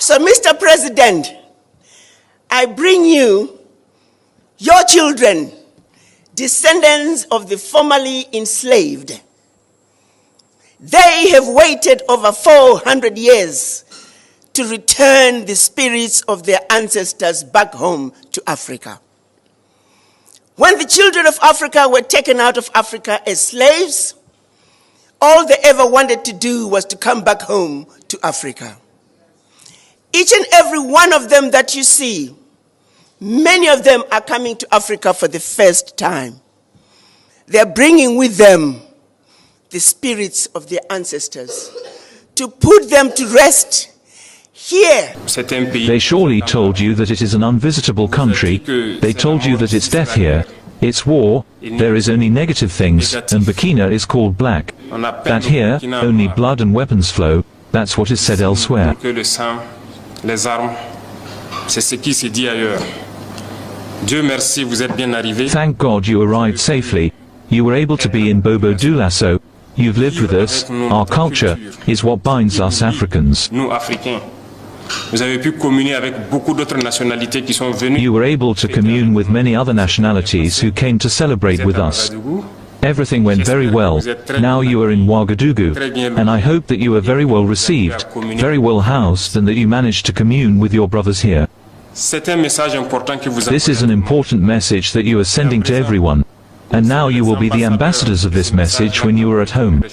So, Mr. President, I bring you your children, descendants of the formerly enslaved. They have waited over 400 years to return the spirits of their ancestors back home to Africa. When the children of Africa were taken out of Africa as slaves, all they ever wanted to do was to come back home to Africa. Each and every one of them that you see, many of them are coming to Africa for the first time. They're bringing with them the spirits of their ancestors to put them to rest here. They surely told you that it is an unvisitable country. They told you that it's death here. It's war, there is only negative things, and Burkina is called black. That here, only blood and weapons flow, that's what is said elsewhere. Thank God you arrived safely. You were able to be in Bobo Dioulasso. You've lived with us. Our culture is what binds us Africans. You were able to commune with many other nationalities who came to celebrate with us. Everything went very well. Now you are in Ouagadougou, and I hope that you are very well received, very well housed, and that you managed to commune with your brothers here. This is an important message that you are sending to everyone, and now you will be the ambassadors of this message when you are at home.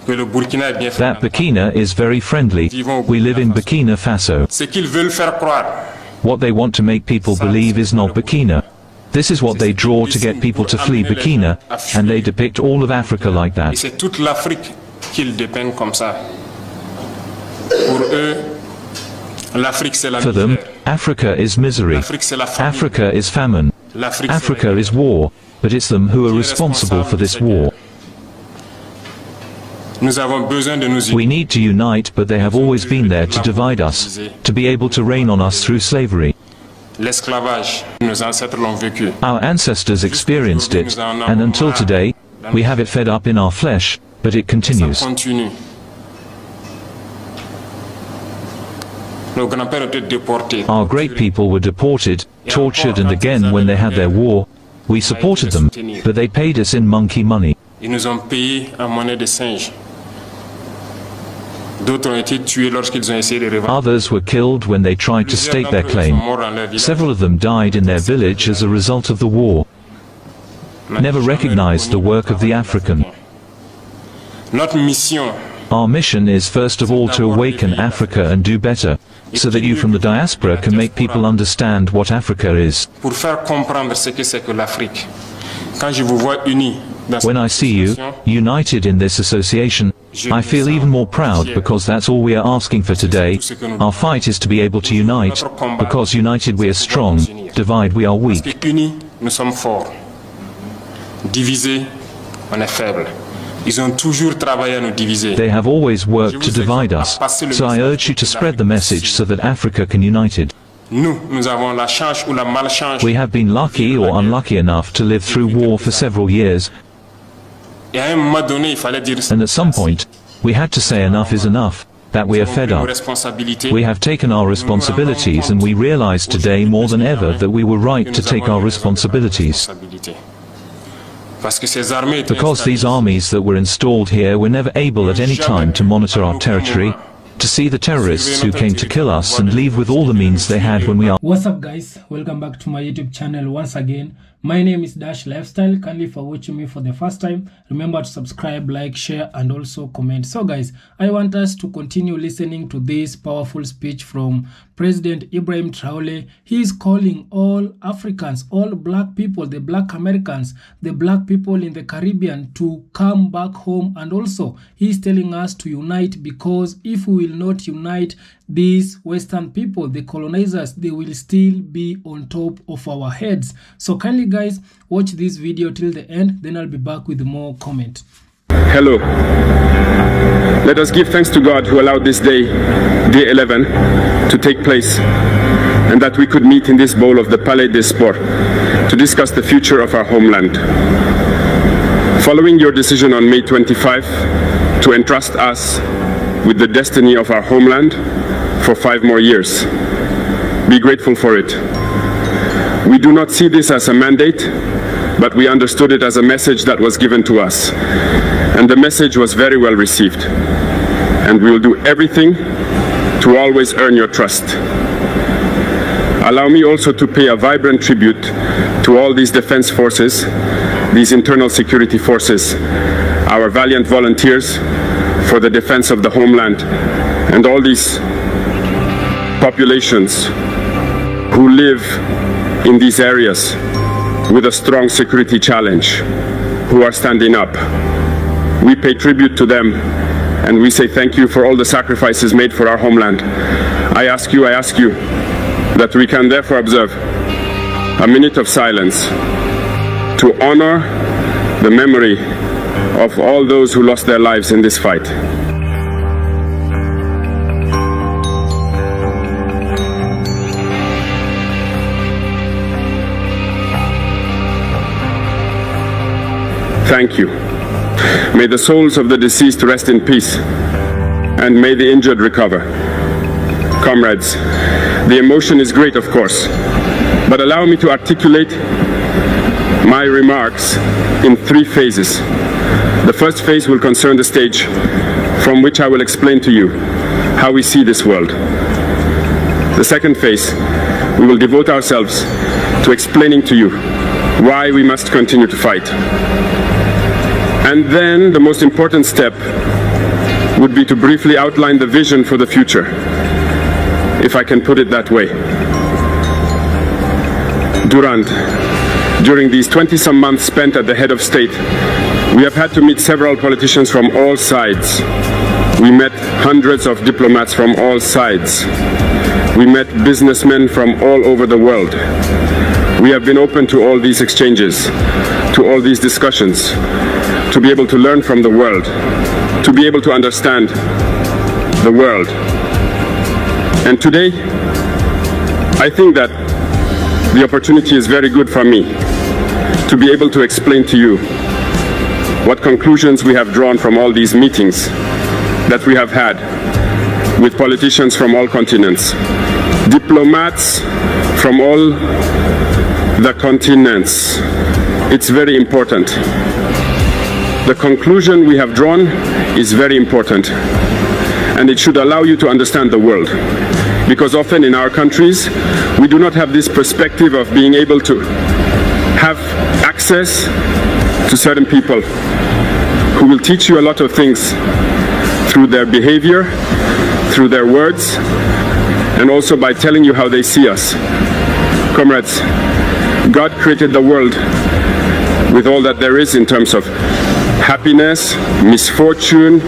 That Burkina is very friendly. We live in Burkina Faso. What they want to make people believe is not Burkina. This is what they draw to get people to flee Burkina, and they depict all of Africa like that. For them, Africa is misery. Africa is famine. Africa is war, but it's them who are responsible for this war. We need to unite, but they have always been there to divide us, to be able to reign on us through slavery. Our ancestors experienced it, and until today, we have it fed up in our flesh, but it continues. Our great people were deported, tortured, and again when they had their war, we supported them, but they paid us in monkey money. Others were killed when they tried to stake their claim. Several of them died in their village as a result of the war. Never recognized the work of the African. Our mission is first of all to awaken Africa and do better, so that you from the diaspora can make people understand what Africa is. When I see you, united in this association, I feel even more proud because that's all we are asking for today. Our fight is to be able to unite, because united we are strong, divide we are weak. They have always worked to divide us, so I urge you to spread the message so that Africa can unite it. We have been lucky or unlucky enough to live through war for several years, and at some point, we had to say enough is enough, that we are fed up. We have taken our responsibilities, and we realize today more than ever that we were right to take our responsibilities. Because these armies that were installed here were never able at any time to monitor our territory, to see the terrorists who came to kill us and leave with all the means they had when we are. What's up guys, welcome back to my YouTube channel once again. My name is Dash Lifestyle. Kindly for watching me for the first time, remember to subscribe, like, share and also comment. So guys, I want us to continue listening to this powerful speech from President Ibrahim Traore. He is calling all Africans, all black people, the black Americans, the black people in the Caribbean to come back home, and also he is telling us to unite, because if we will not unite, these Western people, the colonizers, they will still be on top of our heads. So kindly guys, watch this video till the end, then I'll be back with more comment. Hello. Let us give thanks to God who allowed this day, day 11, to take place, and that we could meet in this bowl of the Palais des Sports to discuss the future of our homeland. Following your decision on May 25 to entrust us with the destiny of our homeland, for 5 more years. Be grateful for it. We do not see this as a mandate, but we understood it as a message that was given to us. And the message was very well received. And we will do everything to always earn your trust. Allow me also to pay a vibrant tribute to all these defense forces, these internal security forces, our valiant volunteers for the defense of the homeland, and all these populations who live in these areas with a strong security challenge, who are standing up. We pay tribute to them, and we say thank you for all the sacrifices made for our homeland. I ask you that we can therefore observe a minute of silence to honor the memory of all those who lost their lives in this fight. Thank you. May the souls of the deceased rest in peace, and may the injured recover. Comrades, the emotion is great, of course, but allow me to articulate my remarks in 3 phases. The first phase will concern the stage from which I will explain to you how we see this world. The second phase, we will devote ourselves to explaining to you why we must continue to fight. And then the most important step would be to briefly outline the vision for the future, if I can put it that way. During these 20-some months spent at the head of state, we have had to meet several politicians from all sides. We met hundreds of diplomats from all sides. We met businessmen from all over the world. We have been open to all these exchanges, to all these discussions, to be able to learn from the world, to be able to understand the world. And today, I think that the opportunity is very good for me to be able to explain to you what conclusions we have drawn from all these meetings that we have had with politicians from all continents, diplomats from all the continents. It's very important. The conclusion we have drawn is very important, and it should allow you to understand the world. Because often in our countries, we do not have this perspective of being able to have access to certain people who will teach you a lot of things through their behavior, through their words, and also by telling you how they see us. Comrades, God created the world with all that there is in terms of happiness, misfortune,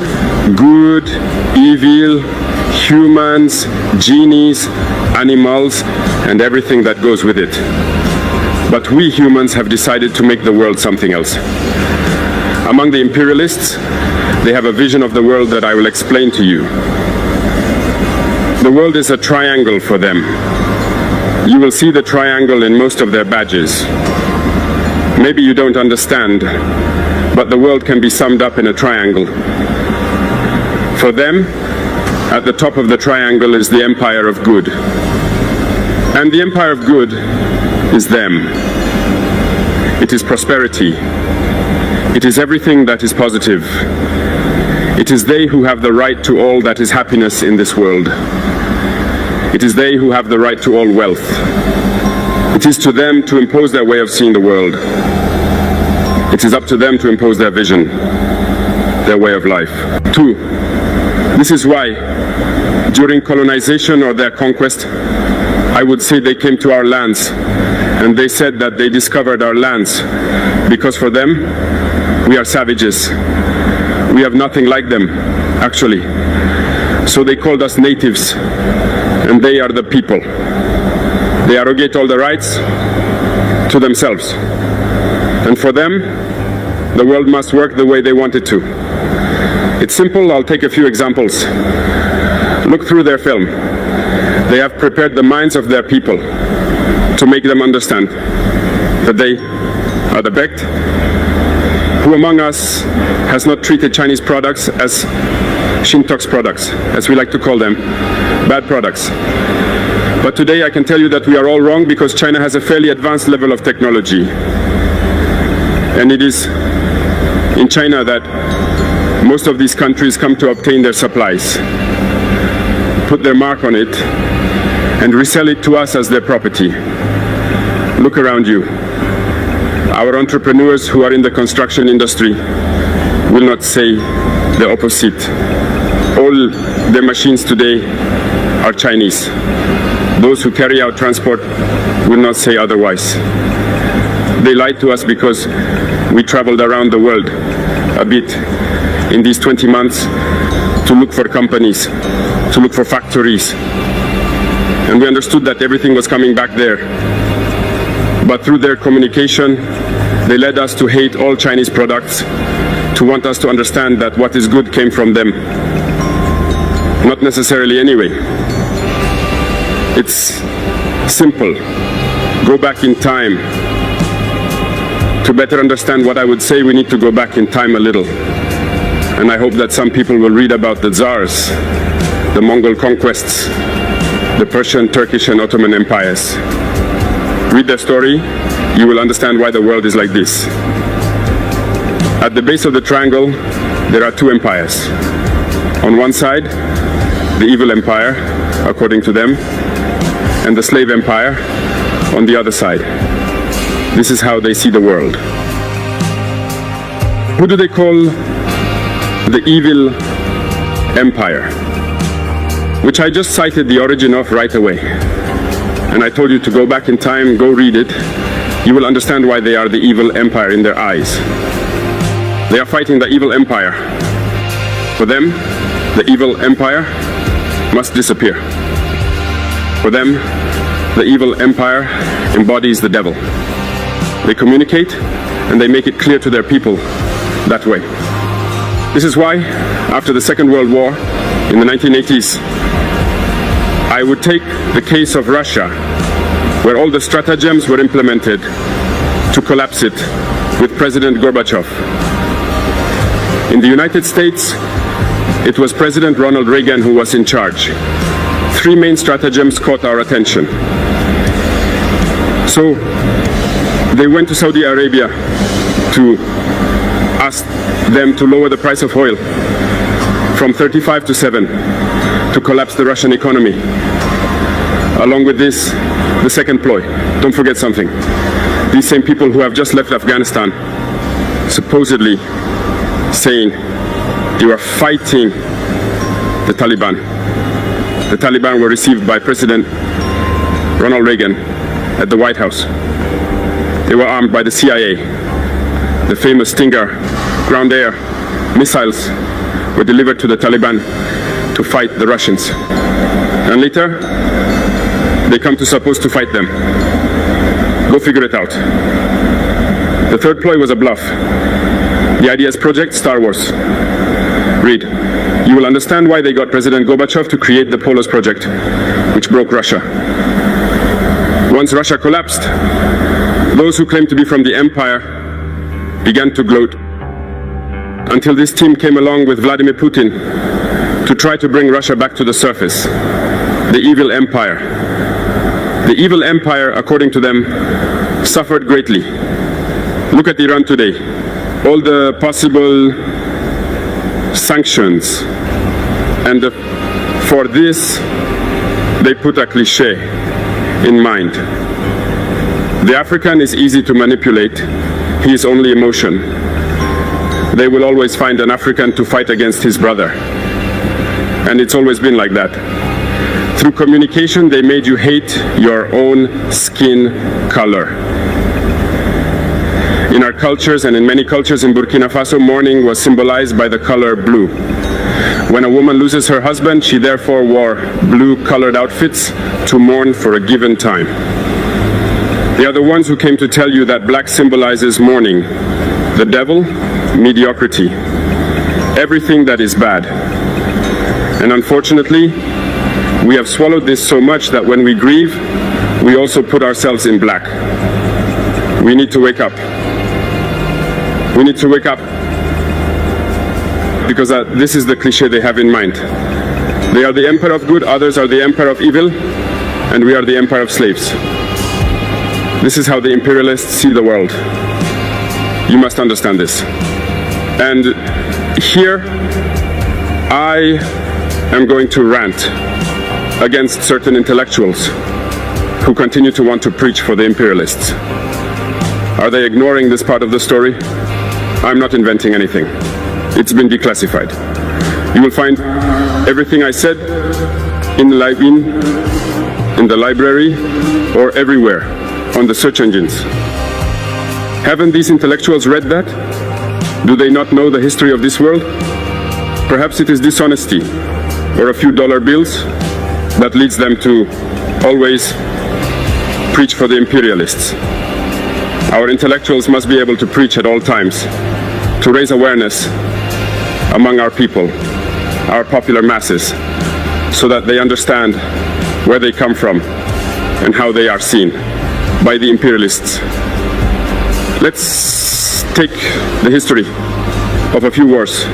good, evil, humans, genies, animals, and everything that goes with it. But we humans have decided to make the world something else. Among the imperialists, they have a vision of the world that I will explain to you. The world is a triangle for them. You will see the triangle in most of their badges. Maybe you don't understand, but the world can be summed up in a triangle. For them, at the top of the triangle is the empire of good. And the empire of good is them. It is prosperity. It is everything that is positive. It is they who have the right to all that is happiness in this world. It is they who have the right to all wealth. It is to them to impose their way of seeing the world. It is up to them to impose their vision, their way of life. 2. This is why, during colonization or their conquest, I would say they came to our lands, and they said that they discovered our lands, because for them, we are savages. We have nothing like them, actually. So they called us natives, and they are the people. They arrogate all the rights to themselves. And for them, the world must work the way they want it to. It's simple. I'll take a few examples. Look through their film. They have prepared the minds of their people to make them understand that they are the Bekt. Who among us has not treated Chinese products as Shintox products, as we like to call them, bad products. But today I can tell you that we are all wrong because China has a fairly advanced level of technology. And it is in China that most of these countries come to obtain their supplies, put their mark on it, and resell it to us as their property. Look around you. Our entrepreneurs who are in the construction industry will not say the opposite. All their machines today are Chinese. Those who carry out transport will not say otherwise. They lied to us because we traveled around the world a bit in these 20 months to look for companies, to look for factories. And we understood that everything was coming back there. But through their communication, they led us to hate all Chinese products, to want us to understand that what is good came from them. Not necessarily anyway. It's simple. Go back in time. To better understand what I would say, we need to go back in time a little. And I hope that some people will read about the Tsars, the Mongol conquests, the Persian, Turkish, and Ottoman empires. Read their story, you will understand why the world is like this. At the base of the triangle, there are two empires. On one side, the evil empire, according to them, and the slave empire on the other side. This is how they see the world. Who do they call the evil empire? Which I just cited the origin of right away. And I told you to go back in time, go read it. You will understand why they are the evil empire in their eyes. They are fighting the evil empire. For them, the evil empire must disappear. For them, the evil empire embodies the devil. They communicate and they make it clear to their people that way. This is why, after the Second World War, in the 1980s, I would take the case of Russia, where all the stratagems were implemented to collapse it, with President Gorbachev. In the United States, it was President Ronald Reagan who was in charge. Three main stratagems caught our attention. So they went to Saudi Arabia to ask them to lower the price of oil from 35 to 7 to collapse the Russian economy. Along with this, the second ploy. Don't forget something. These same people who have just left Afghanistan, supposedly saying you are fighting the Taliban. The Taliban were received by President Ronald Reagan at the White House. They were armed by the CIA. The famous Stinger ground-air missiles were delivered to the Taliban to fight the Russians. And later, they come to supposed to fight them. Go figure it out. The third ploy was a bluff. The idea's project, Star Wars. Read. You will understand why they got President Gorbachev to create the Polos project, which broke Russia. Once Russia collapsed, those who claimed to be from the empire began to gloat, until this team came along with Vladimir Putin to try to bring Russia back to the surface. The evil empire. The evil empire, according to them, suffered greatly. Look at Iran today. All the possible sanctions, and for this they put a cliché in mind. The African is easy to manipulate. He is only emotion. They will always find an African to fight against his brother. And it's always been like that. Through communication, they made you hate your own skin color. In our cultures, and in many cultures in Burkina Faso, mourning was symbolized by the color blue. When a woman loses her husband, she therefore wore blue-colored outfits to mourn for a given time. They are the ones who came to tell you that black symbolizes mourning, the devil, mediocrity, everything that is bad. And unfortunately, we have swallowed this so much that when we grieve, we also put ourselves in black. We need to wake up. We need to wake up, because this is the cliché they have in mind. They are the empire of good, others are the empire of evil, and we are the empire of slaves. This is how the imperialists see the world. You must understand this. And here, I am going to rant against certain intellectuals who continue to want to preach for the imperialists. Are they ignoring this part of the story? I'm not inventing anything. It's been declassified. You will find everything I said in the library or everywhere on the search engines. Haven't these intellectuals read that? Do they not know the history of this world? Perhaps it is dishonesty or a few dollar bills that leads them to always preach for the imperialists. Our intellectuals must be able to preach at all times, to raise awareness among our people, our popular masses, so that they understand where they come from and how they are seen by the imperialists. Let's take the history of a few wars.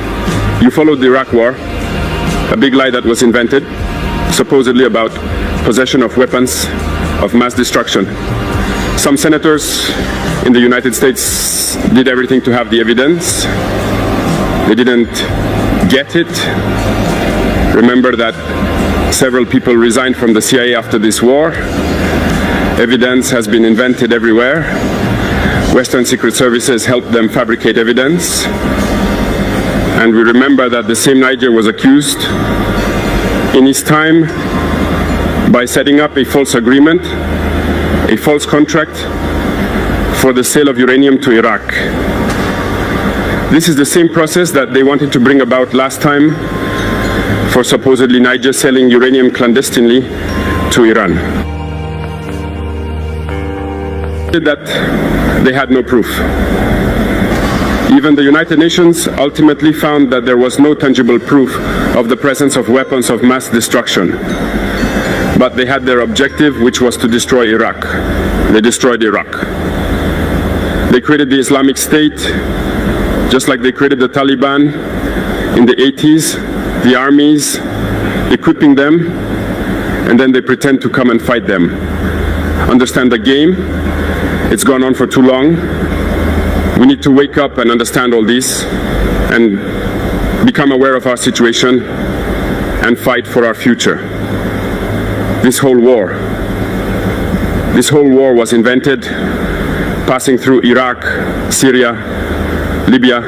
You followed the Iraq War, a big lie that was invented, supposedly about possession of weapons of mass destruction. Some senators in the United States did everything to have the evidence. They didn't get it. Remember that several people resigned from the CIA after this war. Evidence has been invented everywhere. Western secret services helped them fabricate evidence. And we remember that the same Niger was accused in his time by setting up a false agreement, a false contract for the sale of uranium to Iraq. This is the same process that they wanted to bring about last time for supposedly Niger selling uranium clandestinely to Iran. That they had no proof. Even the United Nations ultimately found that there was no tangible proof of the presence of weapons of mass destruction. But they had their objective, which was to destroy Iraq. They destroyed Iraq. They created the Islamic State, just like they created the Taliban in the 80s, the armies, equipping them, and then they pretend to come and fight them. Understand the game. It's gone on for too long. We need to wake up and understand all this and become aware of our situation and fight for our future. This whole war was invented passing through Iraq, Syria, Libya,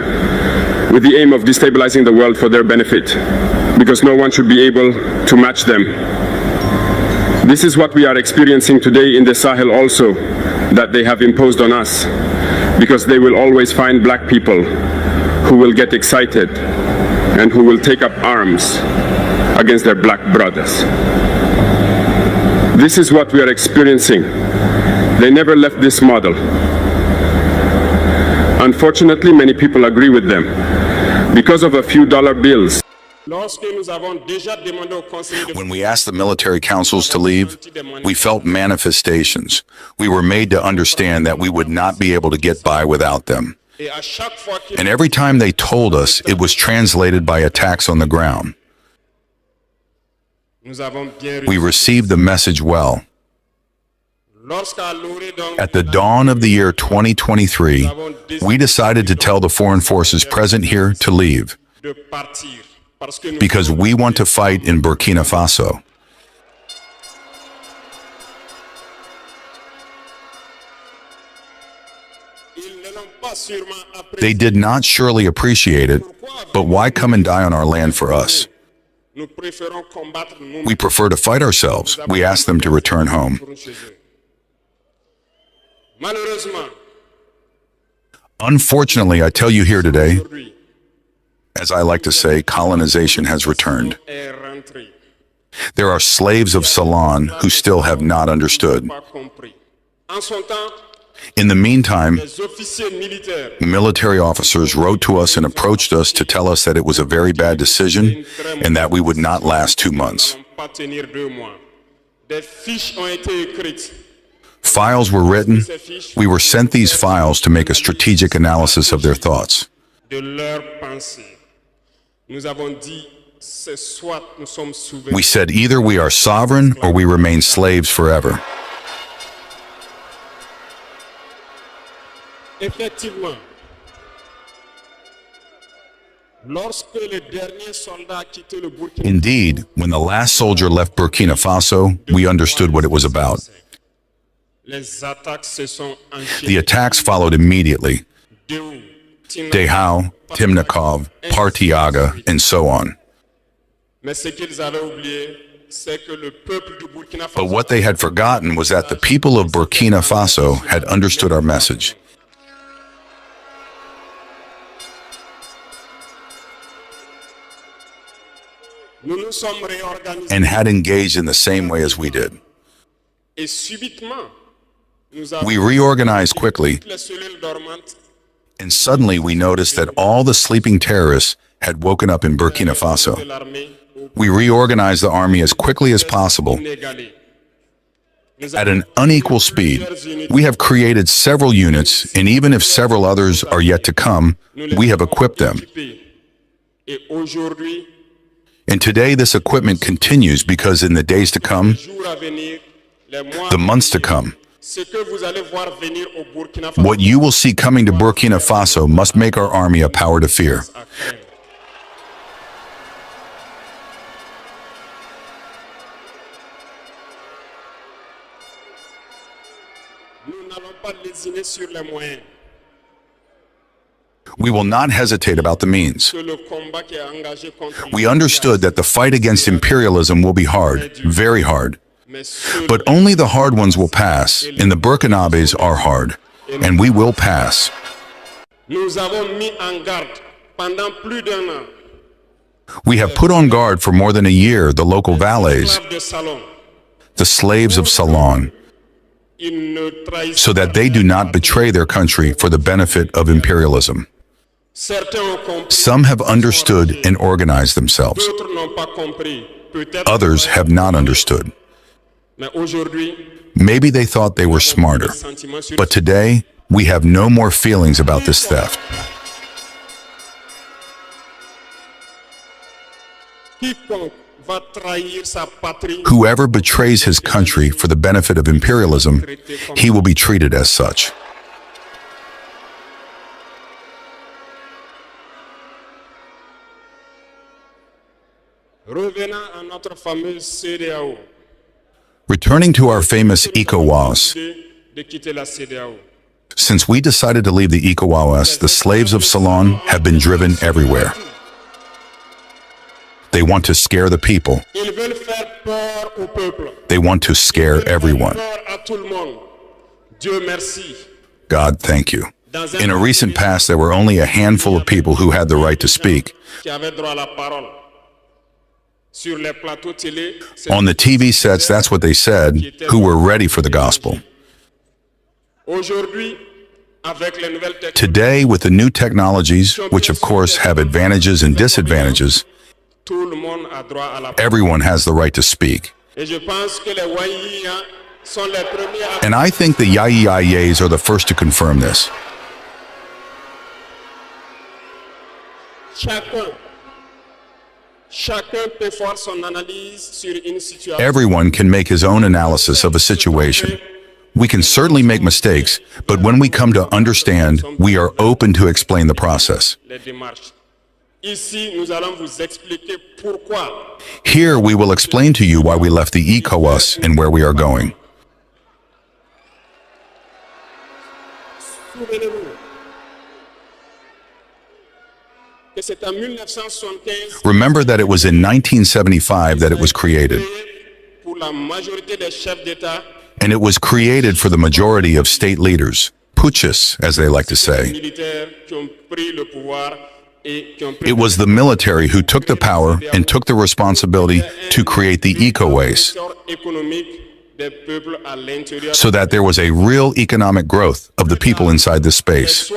with the aim of destabilizing the world for their benefit, because no one should be able to match them. This is what we are experiencing today in the Sahel also, that they have imposed on us, because they will always find black people who will get excited and who will take up arms against their black brothers. This is what we are experiencing. They never left this model. Unfortunately, many people agree with them because of a few dollar bills. When we asked the military councils to leave, we felt manifestations. We were made to understand that we would not be able to get by without them. And every time they told us, it was translated by attacks on the ground. We received the message well. At the dawn of the year 2023, we decided to tell the foreign forces present here to leave, because we want to fight in Burkina Faso. They did not surely appreciate it, but why come and die on our land for us? We prefer to fight ourselves. We ask them to return home. Unfortunately, I tell you here today, as I like to say, colonization has returned. There are slaves of Ceylon who still have not understood. In the meantime, military officers wrote to us and approached us to tell us that it was a very bad decision and that we would not last 2 months. Files were written. We were sent these files to make a strategic analysis of their thoughts. We said either we are sovereign or we remain slaves forever. Effectivement, Indeed, when the last soldier left Burkina Faso, we understood what it was about. The attacks followed immediately. Dehao, Timnikov, Partiaga, and so on. But what they had forgotten was that the people of Burkina Faso had understood our message. And had engaged in the same way as we did. We reorganized quickly, and suddenly we noticed that all the sleeping terrorists had woken up in Burkina Faso. We reorganized the army as quickly as possible. At an unequal speed, we have created several units, and even if several others are yet to come, we have equipped them. And today this equipment continues because in the days to come, the months to come, what you will see coming to Burkina Faso must make our army a power to fear. We will not hesitate about the means. We understood that the fight against imperialism will be hard, very hard. But only the hard ones will pass, and the Burkinabés are hard, and we will pass. We have put on guard for more than a year the local valets, the slaves of Salon, so that they do not betray their country for the benefit of imperialism. Some have understood and organized themselves. Others have not understood. Maybe they thought they were smarter, but today we have no more feelings about this theft. Whoever betrays his country for the benefit of imperialism, he will be treated as such. Returning to our famous ECOWAS, since we decided to leave the ECOWAS, the slaves of Salon have been driven everywhere. They want to scare the people. They want to scare everyone. God, thank you. In a recent past, there were only a handful of people who had the right to speak. On the TV sets, that's what they said, who were ready for the gospel. Today, with the new technologies, which of course have advantages and disadvantages, everyone has the right to speak. And I think the Yayayes are the first to confirm this. Everyone can make his own analysis of a situation. We can certainly make mistakes, but when we come to understand, we are open to explain the process. Here we will explain to you why we left the ECOWAS and where we are going. Remember that it was in 1975 that it was created. And it was created for the majority of state leaders, putschists, as they like to say. It was the military who took the power and took the responsibility to create the ECOWAS, so that there was a real economic growth of the people inside this space.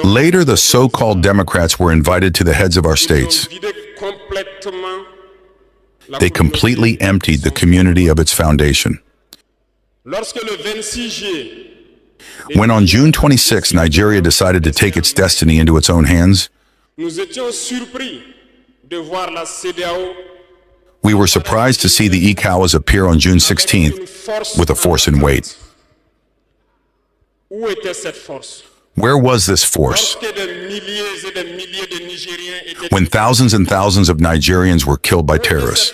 Later, the so-called Democrats were invited to the heads of our states. They completely emptied the community of its foundation. When on June 26, Nigeria decided to take its destiny into its own hands, Nous étions surpris de voir la CEDEAO. We were surprised to see the ECOWAS appear on June 16th with a force in wait. Où était cette force? Where was this force? Lorsque des milliers et des milliers de Nigériens étaient When thousands and thousands of Nigerians were killed by terrorists,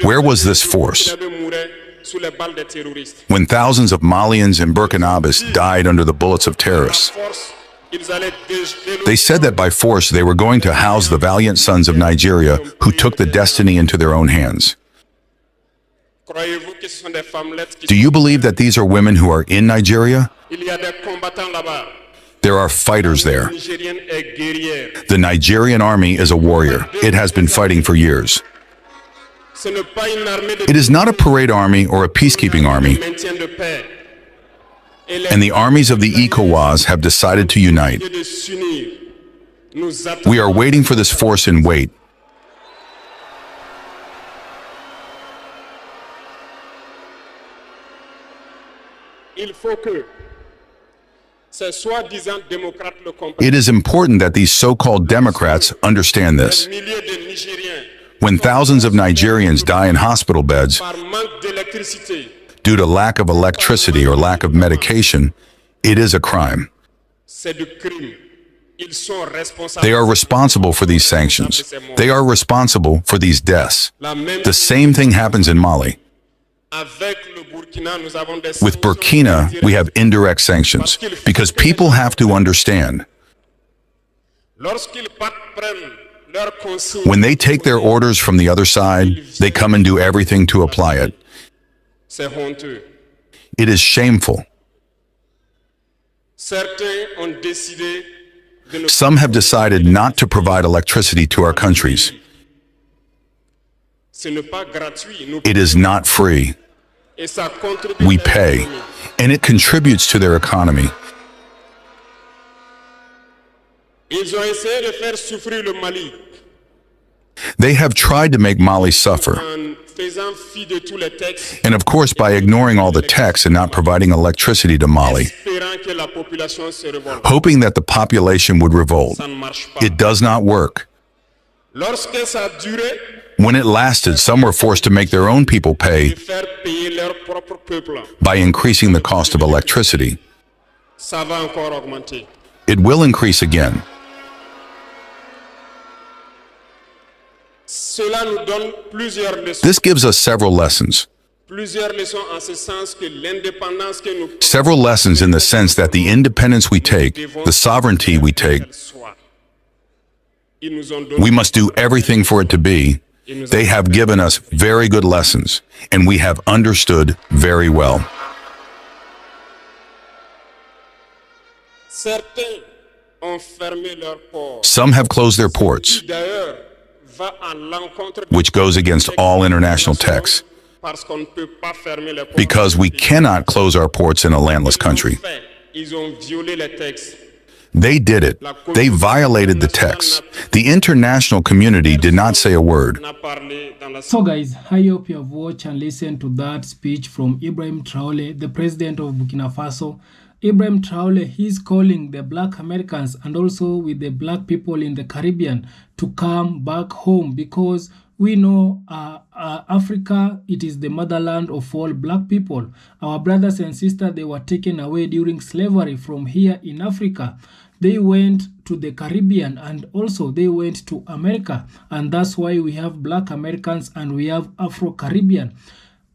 where was this force? When thousands of Malians and Burkinabés died under the bullets of terrorists, they said that by force they were going to house the valiant sons of Nigeria who took the destiny into their own hands. Do you believe that these are women who are in Nigeria? There are fighters there. The Nigerian army is a warrior. It has been fighting for years. It is not a parade army or a peacekeeping army. And the armies of the ECOWAS have decided to unite. We are waiting for this force in wait. It is important that these so-called Democrats understand this. When thousands of Nigerians die in hospital beds due to lack of electricity or lack of medication, it is a crime. They are responsible for these sanctions. They are responsible for these deaths. The same thing happens in Mali. With Burkina, we have indirect sanctions because people have to understand. When they take their orders from the other side, they come and do everything to apply it. It is shameful. Some have decided not to provide electricity to our countries. It is not free. We pay, and it contributes to their economy. They have tried to make Mali suffer. And of course, by ignoring all the texts and not providing electricity to Mali, hoping that the population would revolt. It does not work. When it lasted, some were forced to make their own people pay by increasing the cost of electricity. It will increase again. This gives us several lessons. Several lessons in the sense that the independence we take, the sovereignty we take, we must do everything for it to be. They have given us very good lessons, and we have understood very well. Some have closed their ports, which goes against all international texts, because we cannot close our ports in a landless country. They did it. They violated the text. The international community did not say a word. So guys, I hope you have watched and listened to that speech from Ibrahim Traore, the president of Burkina Faso. Ibrahim Traore, he's calling the black Americans and also with the black people in the Caribbean to come back home, because we know Africa, it is the motherland of all black people. Our brothers and sisters, they were taken away during slavery from here in Africa. They went to the Caribbean and also they went to America. And that's why we have black Americans and we have Afro-Caribbean.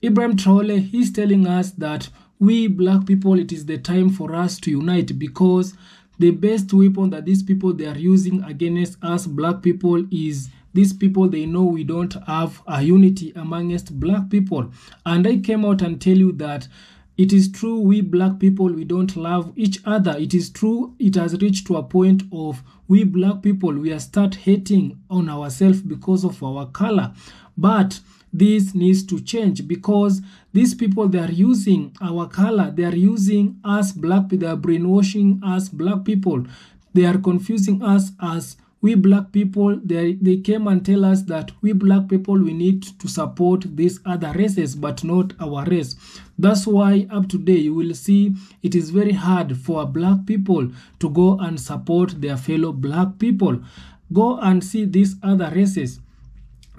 Ibrahim Traore, he's telling us that we black people, it is the time for us to unite, because the best weapon that these people they are using against us black people is these people, they know we don't have a unity amongst black people. And I came out and tell you that it is true, we black people, we don't love each other. It is true, it has reached to a point of we black people, we are start hating on ourselves because of our color. But this needs to change, because these people, they are using our color, they are using us black people, they are brainwashing us black people. They are confusing us as we black people, they came and tell us that we black people, we need to support these other races, but not our race. That's why up today you will see it is very hard for black people to go and support their fellow black people. Go and see these other races.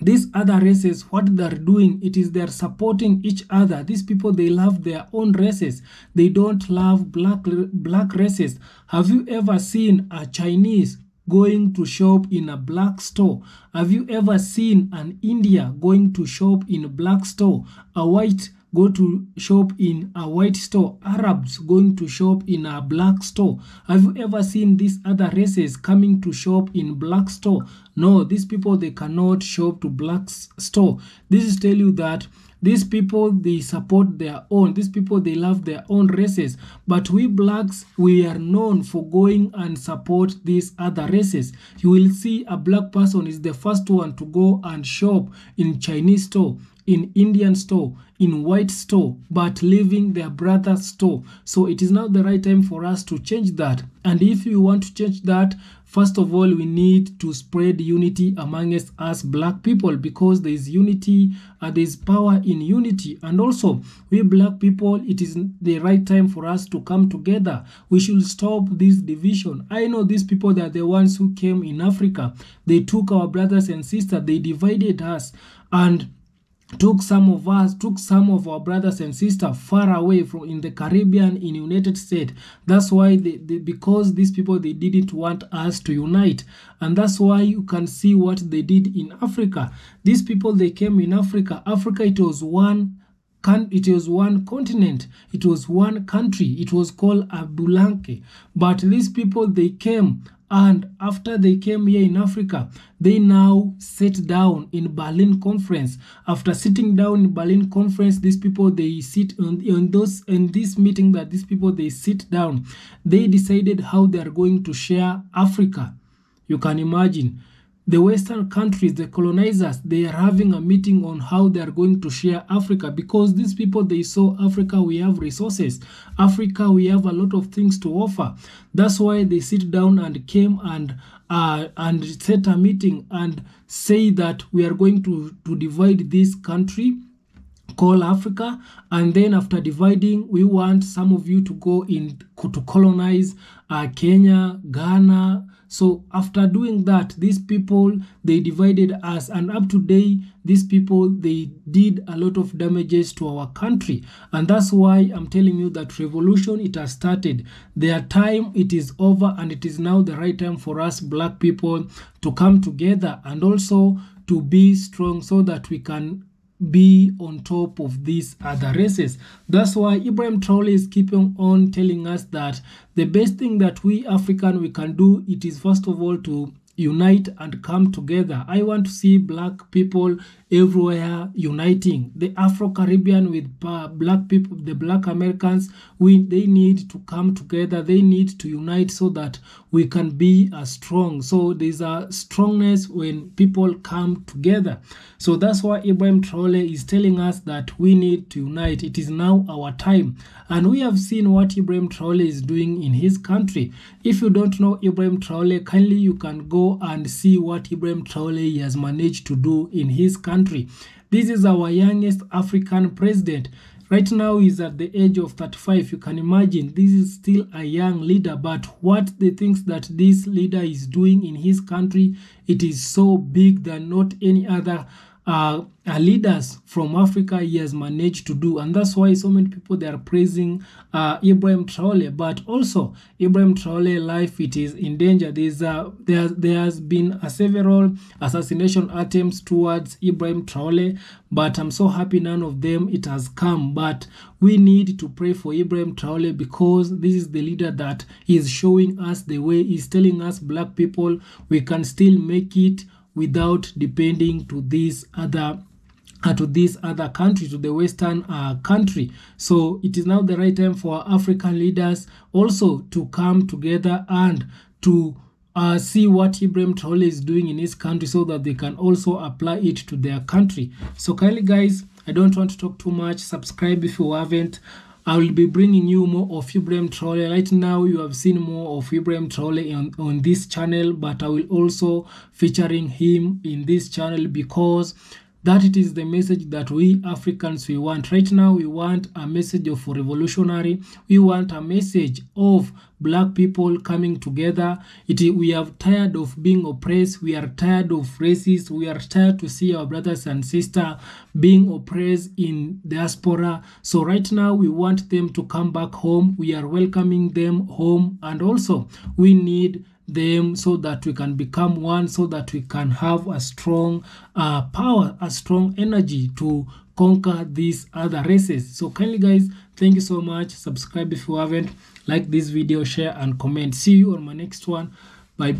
These other races, what they're doing, it is they're supporting each other. These people, they love their own races. They don't love black races. Have you ever seen a Chinese going to shop in a black store? Have you ever seen an India going to shop in a black store? A white go to shop in a white store? Arabs going to shop in a black store? Have you ever seen these other races coming to shop in black store? No, these people, they cannot shop to black store. This is tell you that these people, they support their own. These people, they love their own races. But we blacks, we are known for going and support these other races. You will see a black person is the first one to go and shop in Chinese store, in Indian store, in white store, but leaving their brother's store. So it is now the right time for us to change that. And if you want to change that, first of all, we need to spread unity amongst us black people, because there is unity, there is power in unity. And also, we black people, it is the right time for us to come together. We should stop this division. I know these people, they are the ones who came in Africa. They took our brothers and sisters, they divided us, and took some of our brothers and sisters far away from in the Caribbean, in United States. That's why because these people, they didn't want us to unite. And that's why you can see what they did in Africa. These people, they came in Africa. Africa, it was one continent, it was one country, it was called Abulanke. But these people, they came, and after they came here in Africa, they now sit down in Berlin Conference. After sitting down in Berlin Conference, these people, they sit in this meeting that these people, they sit down. They decided how they are going to share Africa. You can imagine. The Western countries, the colonizers, they are having a meeting on how they are going to share Africa, because these people, they saw Africa, we have resources. Africa, we have a lot of things to offer. That's why they sit down and came and set a meeting and say that we are going to divide this country called Africa, and then after dividing, we want some of you to go in to colonize Kenya, Ghana. So after doing that, these people, they divided us, and up to today, these people, they did a lot of damages to our country. And that's why I'm telling you that revolution, it has started. Their time, it is over, and it is now the right time for us black people to come together and also to be strong so that we can be on top of these other races. That's why Ibrahim Traore is keeping on telling us that the best thing that we African we can do, it is first of all to unite and come together. I want to see black people everywhere uniting. The Afro-Caribbean with black people, the black Americans, they need to come together. They need to unite so that we can be strong. So there's a strongness when people come together. So that's why Ibrahim Traore is telling us that we need to unite. It is now our time. And we have seen what Ibrahim Traore is doing in his country. If you don't know Ibrahim Traore, kindly you can go and see what Ibrahim Traore has managed to do in his country. This is our youngest African president. Right now he's at the age of 35. You can imagine this is still a young leader, but what the things that this leader is doing in his country, it is so big than not any other leaders from Africa he has managed to do. And that's why so many people, they are praising Ibrahim Traore. But also Ibrahim Traore life, it is in danger. There has been several assassination attempts towards Ibrahim Traore, but I'm so happy none of them it has come. But we need to pray for Ibrahim Traore, because this is the leader that is showing us the way. He's telling us black people we can still make it without depending to this other country, to the Western country. So it is now the right time for African leaders also to come together and to see what Ibrahim Traore is doing in his country, so that they can also apply it to their country. So kindly guys, I don't want to talk too much. Subscribe if you haven't. I will be bringing you more of Ibrahim Traore. Right now you have seen more of Ibrahim Traore on this channel, but I will also featuring him in this channel because that it is the message that we Africans we want. Right now we want a message of revolutionary. We want a message of black people coming together. We are tired of being oppressed. We are tired of racists. We are tired to see our brothers and sisters being oppressed in diaspora. So right now we want them to come back home. We are welcoming them home, and also we need them so that we can become one, so that we can have a strong power, a strong energy to conquer these other races. So kindly guys, thank you so much. Subscribe if you haven't, like this video, share and comment. See you on my next one. Bye.